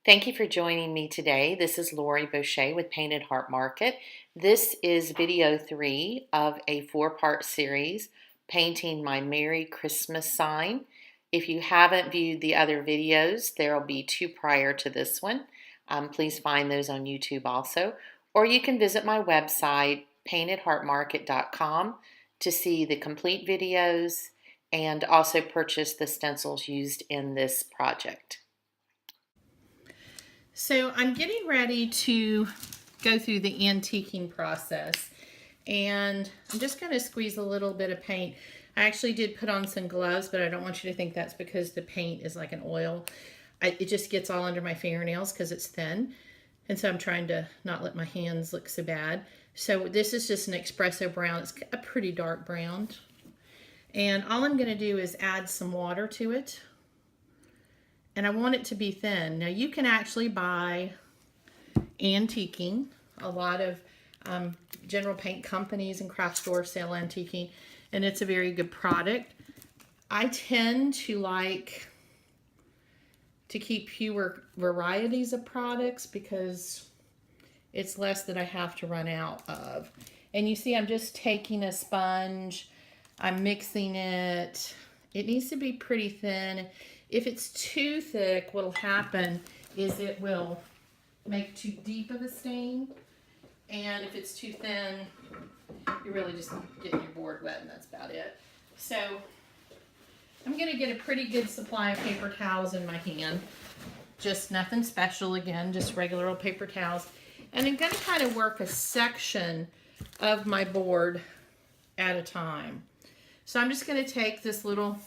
Thank you for joining me today. This is Lori Boucher with Painted Heart Market. This is video 3 of a 4-part series, painting my Merry Christmas sign. If you haven't viewed the other videos, there will be 2 prior to this one. Please find those on YouTube also. Or you can visit my website, paintedheartmarket.com, to see the complete videos and also purchase the stencils used in this project. So I'm getting ready to go through the antiquing process, and I'm just going to squeeze a little bit of paint. I actually did put on some gloves, but I don't want you to think that's because the paint is like an oil. It just gets all under my fingernails because it's thin, and so I'm trying to not let my hands look so bad. So this is just an espresso brown. It's a pretty dark brown, and all I'm going to do is add some water to it. And I want it to be thin. Now you can actually buy antiquing. A lot of general paint companies and craft stores sell antiquing, and it's a very good product. I tend to like to keep fewer varieties of products because it's less that I have to run out of. And you see I'm just taking a sponge, I'm mixing it. It needs to be pretty thin. If it's too thick, what'll happen is it will make too deep of a stain. And if it's too thin, you're really just getting your board wet, and that's about it. So I'm going to get a pretty good supply of paper towels in my hand. Just nothing special, again, just regular old paper towels. And I'm going to kind of work a section of my board at a time. So I'm just going to take this little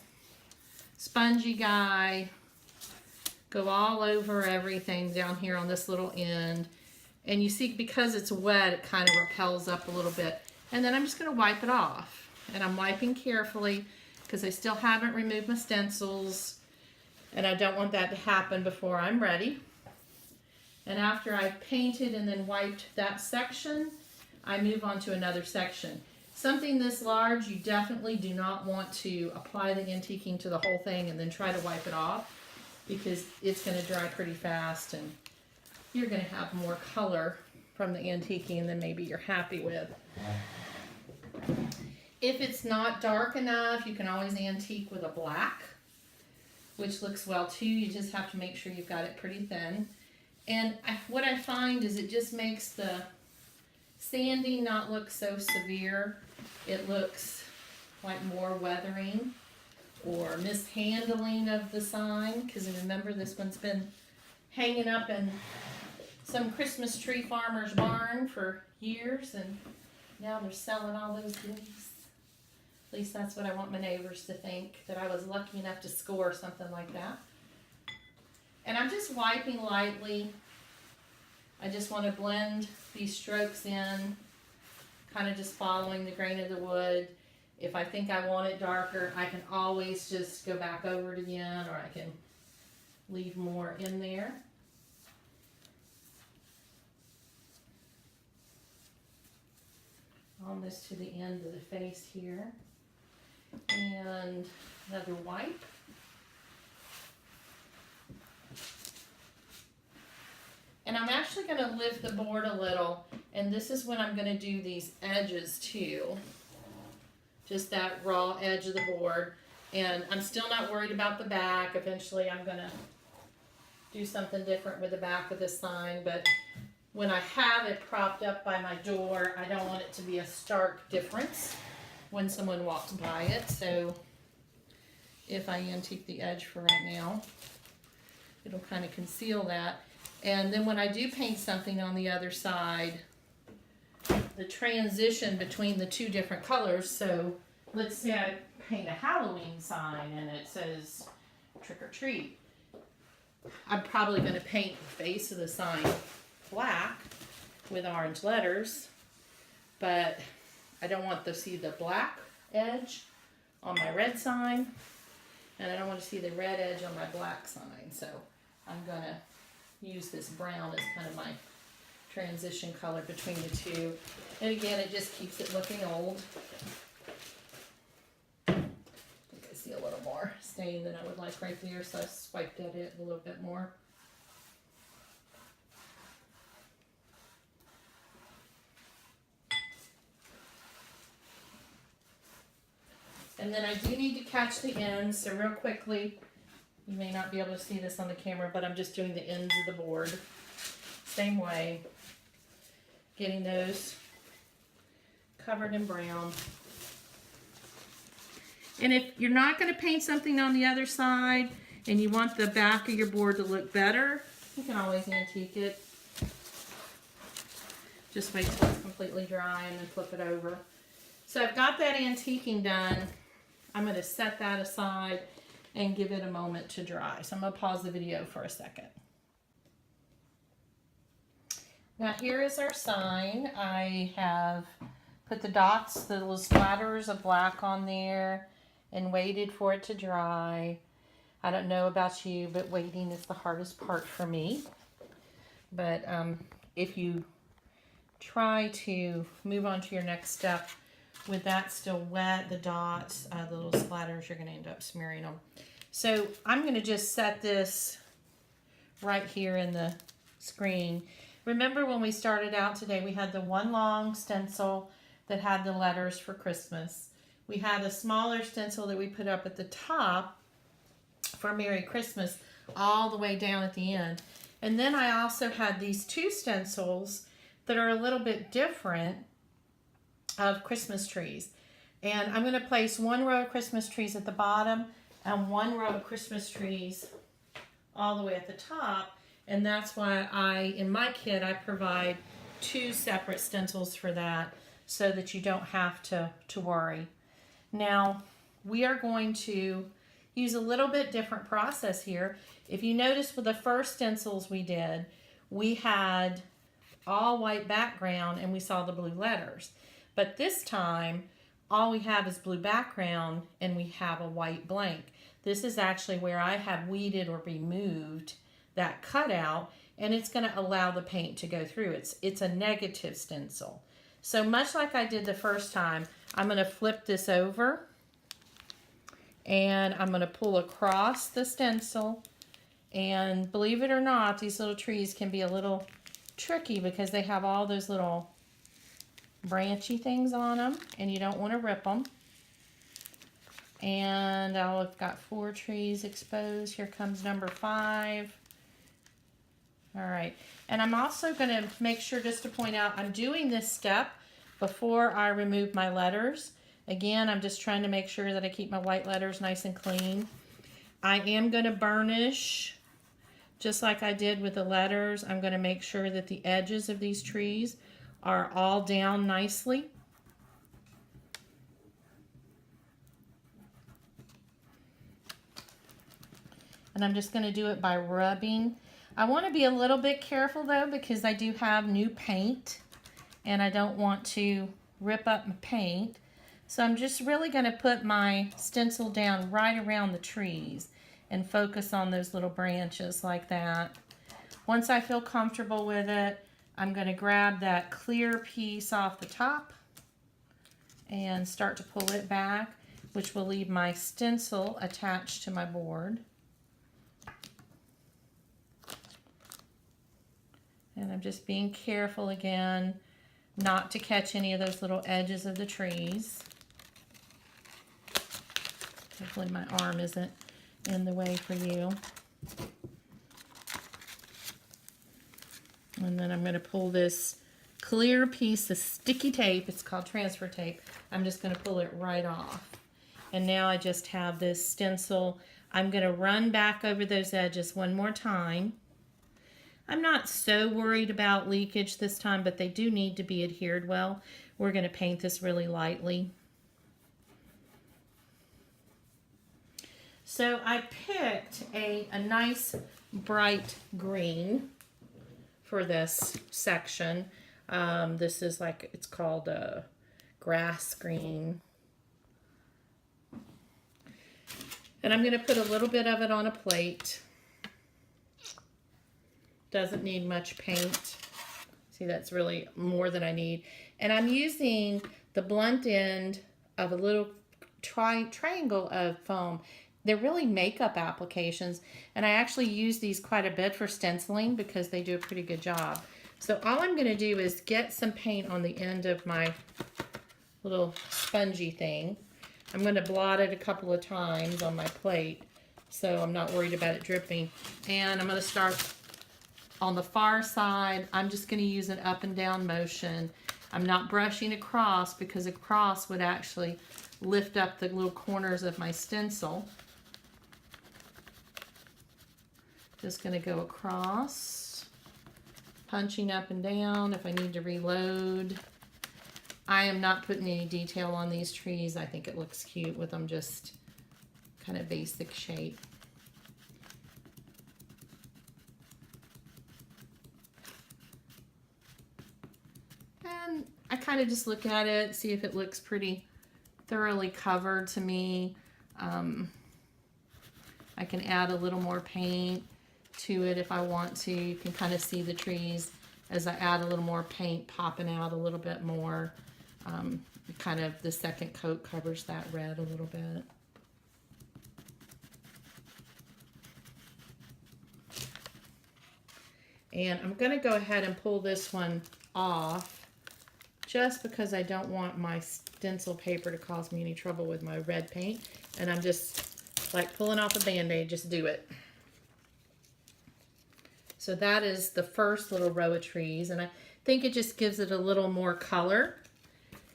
spongy guy, go all over everything down here on this little end, and you see because it's wet it kind of repels up a little bit, and then I'm just going to wipe it off, and I'm wiping carefully because I still haven't removed my stencils and I don't want that to happen before I'm ready. And after I've painted and then wiped that section, I move on to another section. Something this large, you definitely do not want to apply the antiquing to the whole thing and then try to wipe it off, because it's going to dry pretty fast and you're going to have more color from the antiquing than maybe you're happy with. If it's not dark enough, you can always antique with a black, which looks well too. You just have to make sure you've got it pretty thin. And what I find is it just makes the sanding not look so severe. It looks like more weathering or mishandling of the sign, because remember this one's been hanging up in some Christmas tree farmer's barn for years, and now they're selling all those goodies. At least that's what I want my neighbors to think, that I was lucky enough to score something like that. And I'm just wiping lightly. I just want to blend these strokes in, kind of just following the grain of the wood. If I think I want it darker, I can always just go back over it again, or I can leave more in there. Almost to the end of the face here. And another wipe. And I'm actually going to lift the board a little, and this is when I'm going to do these edges too. Just that raw edge of the board. And I'm still not worried about the back. Eventually I'm going to do something different with the back of this sign, but when I have it propped up by my door, I don't want it to be a stark difference when someone walks by it. So if I antique the edge for right now, it'll kind of conceal that. And then when I do paint something on the other side, the transition between the two different colors, so let's say I paint a Halloween sign and it says trick or treat. I'm probably going to paint the face of the sign black with orange letters, but I don't want to see the black edge on my red sign, and I don't want to see the red edge on my black sign, so I'm going to use this brown as kind of my transition color between the two. And again, it just keeps it looking old. I think I see a little more stain than I would like right there, so I swiped at it a little bit more. And then I do need to catch the ends, so real quickly, you may not be able to see this on the camera, but I'm just doing the ends of the board. Same way, getting those covered in brown. And if you're not going to paint something on the other side and you want the back of your board to look better, you can always antique it. Just wait till it's completely dry and then flip it over. So I've got that antiquing done. I'm going to set that aside and give it a moment to dry. So I'm going to pause the video for a second. Now here is our sign. I have put the dots, the little splatters of black on there and waited for it to dry. I don't know about you, but waiting is the hardest part for me. But if you try to move on to your next step with that still wet, the dots, the little splatters, you're going to end up smearing them. So I'm going to just set this right here in the screen. Remember when we started out today, we had the one long stencil that had the letters for Christmas. We had a smaller stencil that we put up at the top for Merry Christmas all the way down at the end. And then I also had these two stencils that are a little bit different of Christmas trees. And I'm going to place one row of Christmas trees at the bottom and one row of Christmas trees all the way at the top. And that's why in my kit, I provide two separate stencils for that so that you don't have to worry. Now, we are going to use a little bit different process here. If you notice with the first stencils we did, we had all white background and we saw the blue letters. But this time, all we have is blue background and we have a white blank. This is actually where I have weeded or removed that cutout, and it's going to allow the paint to go through. It's a negative stencil. So much like I did the first time, I'm going to flip this over and I'm going to pull across the stencil. And believe it or not, these little trees can be a little tricky because they have all those little branchy things on them and you don't want to rip them. And I've got 4 trees exposed. Here comes number 5. All right, and I'm also going to make sure just to point out I'm doing this step before I remove my letters. Again, I'm just trying to make sure that I keep my white letters nice and clean. I am going to burnish just like I did with the letters. I'm going to make sure that the edges of these trees are all down nicely. And I'm just going to do it by rubbing. I want to be a little bit careful though because I do have new paint and I don't want to rip up my paint. So I'm just really going to put my stencil down right around the trees and focus on those little branches like that. Once I feel comfortable with it, I'm going to grab that clear piece off the top and start to pull it back, which will leave my stencil attached to my board. And I'm just being careful again not to catch any of those little edges of the trees. Hopefully my arm isn't in the way for you. And then I'm going to pull this clear piece of sticky tape. It's called transfer tape. I'm just going to pull it right off. And now I just have this stencil. I'm going to run back over those edges one more time. I'm not so worried about leakage this time, but they do need to be adhered well. We're going to paint this really lightly. So I picked a nice bright green for this section. This is like, it's called a grass green. And I'm going to put a little bit of it on a plate. Doesn't need much paint. See, that's really more than I need. And I'm using the blunt end of a little triangle of foam. They're really makeup applications, and I actually use these quite a bit for stenciling because they do a pretty good job. So all I'm going to do is get some paint on the end of my little spongy thing. I'm going to blot it a couple of times on my plate, so I'm not worried about it dripping. And I'm going to start on the far side. I'm just going to use an up and down motion. I'm not brushing across because across would actually lift up the little corners of my stencil. Just going to go across, punching up and down if I need to reload. I am not putting any detail on these trees. I think it looks cute with them just kind of basic shape. And I kind of just look at it, see if it looks pretty thoroughly covered to me. I can add a little more paint to it if I want to. You can kind of see the trees as I add a little more paint popping out a little bit more. Kind of the second coat covers that red a little bit. And I'm going to go ahead and pull this one off just because I don't want my stencil paper to cause me any trouble with my red paint. And I'm just like pulling off a band-aid, just do it. So that is the first little row of trees, and I think it just gives it a little more color.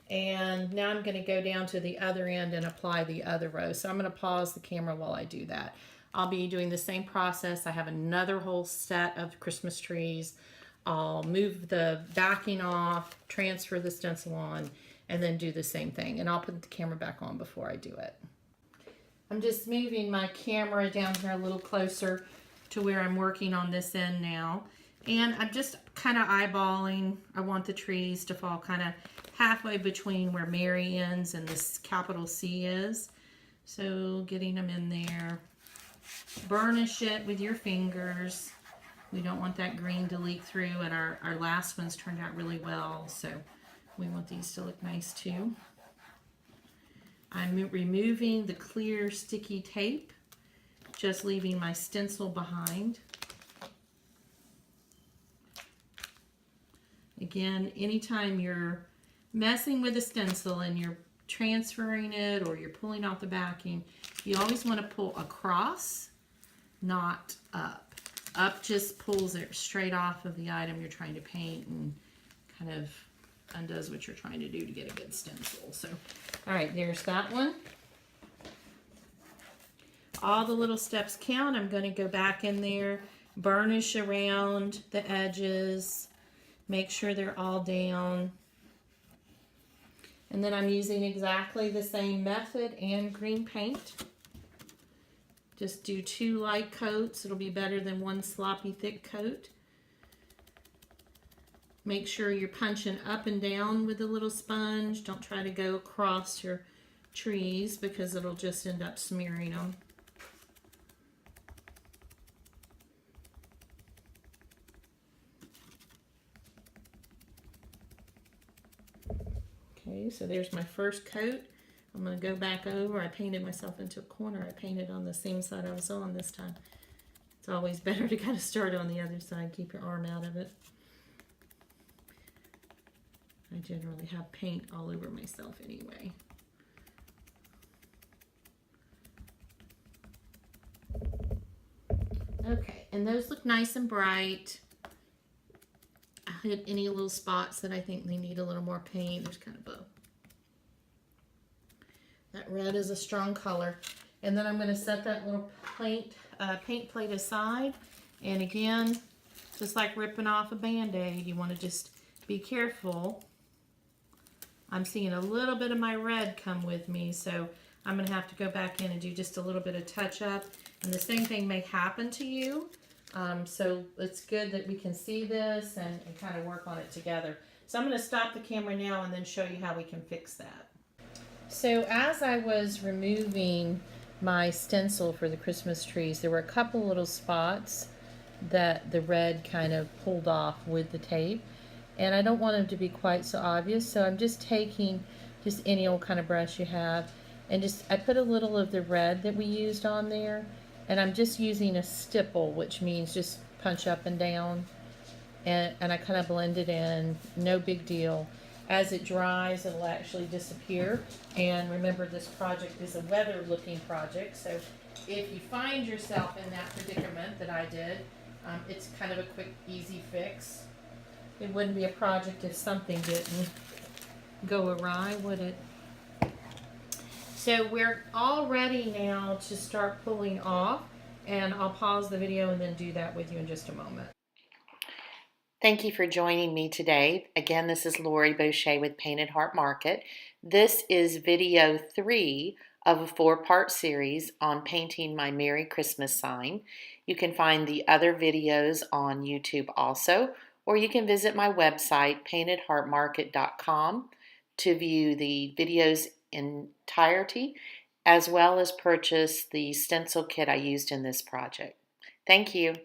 And now I'm going to go down to the other end and apply the other row. So I'm going to pause the camera while I do that. I'll be doing the same process. I have another whole set of Christmas trees. I'll move the backing off, transfer the stencil on, and then do the same thing. And I'll put the camera back on before I do it. I'm just moving my camera down here a little closer to where I'm working on this end now. And I'm just kind of eyeballing. I want the trees to fall kind of halfway between where Mary ends and this capital C is. So getting them in there. Burnish it with your fingers. We don't want that green to leak through, and our last ones turned out really well, so we want these to look nice too. I'm removing the clear sticky tape, just leaving my stencil behind. Again, anytime you're messing with a stencil and you're transferring it or you're pulling off the backing, you always want to pull across, not up. Up just pulls it straight off of the item you're trying to paint and kind of undoes what you're trying to do to get a good stencil. So, all right, there's that one. All the little steps count. I'm going to go back in there, burnish around the edges, make sure they're all down. And then I'm using exactly the same method and green paint. Just do 2 light coats. It'll be better than 1 sloppy thick coat. Make sure you're punching up and down with the little sponge. Don't try to go across your trees because it'll just end up smearing them. Okay, so there's my first coat. I'm going to go back over. I painted myself into a corner. I painted on the same side I was on this time. It's always better to kind of start on the other side. Keep your arm out of it. I generally have paint all over myself anyway. Okay, and those look nice and bright. I hit any little spots that I think they need a little more paint. There's kind of a... That red is a strong color. And then I'm going to set that little paint plate aside. And again, just like ripping off a Band-Aid, you want to just be careful. I'm seeing a little bit of my red come with me, so I'm going to have to go back in and do just a little bit of touch-up. And the same thing may happen to you. So it's good that we can see this and kind of work on it together. So I'm going to stop the camera now and then show you how we can fix that. So as I was removing my stencil for the Christmas trees, there were a couple little spots that the red kind of pulled off with the tape. And I don't want them to be quite so obvious, so I'm just taking just any old kind of brush you have, and I put a little of the red that we used on there, and I'm just using a stipple, which means just punch up and down, and I kind of blend it in, no big deal. as it dries, it'll actually disappear. And remember, this project is a weather looking project, so if you find yourself in that predicament that I did, it's kind of a quick, easy fix. It wouldn't be a project if something didn't go awry, would it? So we're all ready now to start pulling off, and I'll pause the video and then do that with you in just a moment. Thank you for joining me today. Again, this is Lori Boucher with Painted Heart Market. This is video 3 of a 4-part series on painting my Merry Christmas sign. You can find the other videos on YouTube also, or you can visit my website, paintedheartmarket.com, to view the videos entirety, as well as purchase the stencil kit I used in this project. Thank you.